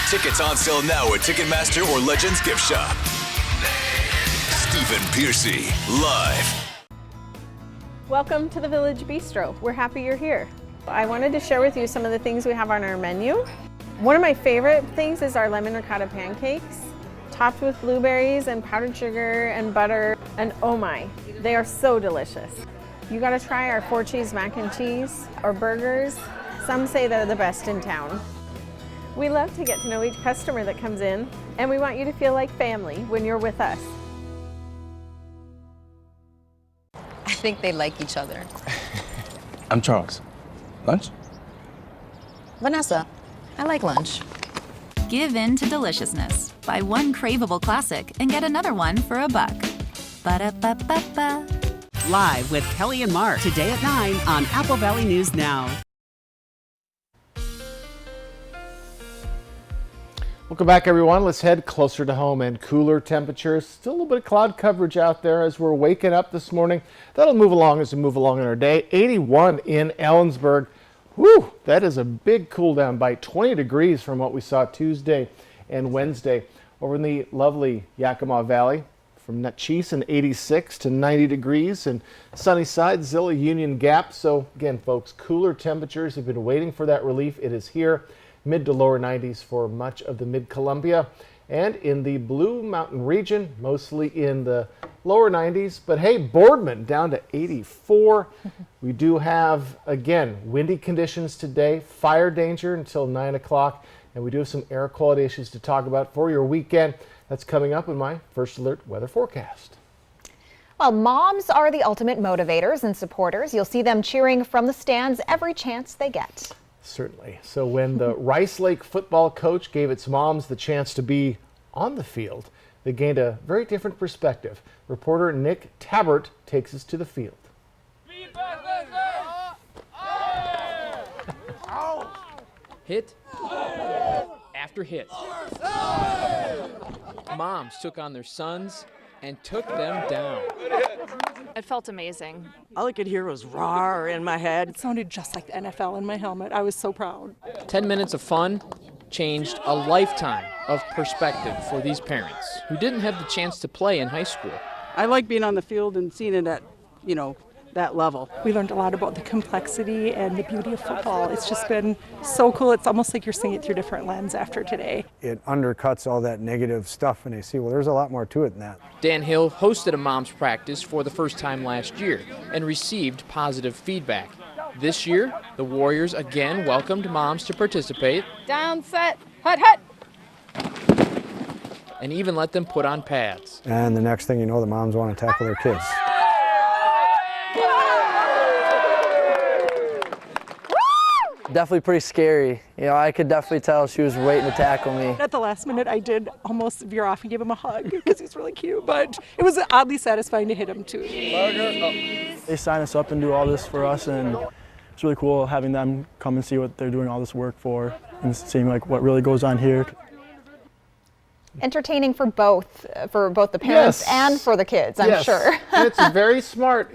Tickets on sale now at Ticketmaster or Legends Gift Shop. Stephen Pearcy, live. Welcome to the Village Bistro. We're happy you're here. I wanted to share with you some of the things we have on our menu. One of my favorite things is our lemon ricotta pancakes, topped with blueberries and powdered sugar and butter. And oh my, they are so delicious. You gotta try our 4-cheese mac and cheese or burgers. Some say they're the best in town. We love to get to know each customer that comes in, and we want you to feel like family when you're with us. I think they like each other. I'm Charles. Lunch? Vanessa, I like lunch. Give in to deliciousness. Buy one craveable classic and get another one for $1. Ba-da-ba-ba-ba. Live with Kelly and Mark today at 9 on Apple Valley News Now. Welcome back, everyone. Let's head closer to home and cooler temperatures. Still a little bit of cloud coverage out there as we're waking up this morning. That'll move along as we move along in our day. 81 in Ellensburg. Whew, that is a big cool down by 20 degrees from what we saw Tuesday and Wednesday. Over in the lovely Yakima Valley, from Natchitoches, 86 to 90 degrees, and Sunnyside, Zilla, Union Gap. So again, folks, cooler temperatures. Have been waiting for that relief. It is here. Mid to lower 90s for much of the Mid-Columbia, and in the Blue Mountain region, mostly in the lower 90s. But hey, Boardman down to 84. We do have, again, windy conditions today, fire danger until 9 o'clock, and we do have some air quality issues to talk about for your weekend. That's coming up in my First Alert weather forecast. Well, moms are the ultimate motivators and supporters. You'll see them cheering from the stands every chance they get. Certainly. So when the Rice Lake football coach gave its moms the chance to be on the field, they gained a very different perspective. Reporter Nick Tabbert takes us to the field. Hit after hit. Moms took on their sons and took them down. It felt amazing. All I could hear was roar in my head. It sounded just like the NFL in my helmet. I was so proud. 10 minutes of fun changed a lifetime of perspective for these parents who didn't have the chance to play in high school. I like being on the field and seeing it at, that level. We learned a lot about the complexity and the beauty of football. It's just been so cool. It's almost like you're seeing it through different lenses after today. It undercuts all that negative stuff, and they see, well, there's a lot more to it than that. Dan Hill hosted a mom's practice for the first time last year and received positive feedback. This year, the Warriors again welcomed moms to participate. Down, set, hut, hut. And even let them put on pads. And the next thing you know, the moms want to tackle their kids. Definitely pretty scary. I could definitely tell she was waiting to tackle me. At the last minute, I did almost veer off and give him a hug because he's really cute, but it was oddly satisfying to hit him too. They sign us up and do all this for us, and it's really cool having them come and see what they're doing all this work for and seeing what really goes on here. Entertaining for both the parents and for the kids, I'm sure. It's very smart,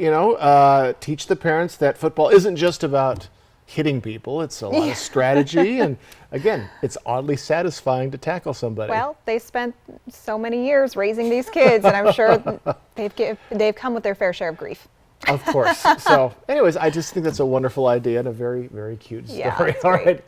teach the parents that football isn't just about hitting people. It's a lot of strategy, and again, it's oddly satisfying to tackle somebody. Well, they spent so many years raising these kids, and I'm sure they've come with their fair share of grief. Of course. So anyways, I just think that's a wonderful idea and a very, very cute story. Yeah, All right.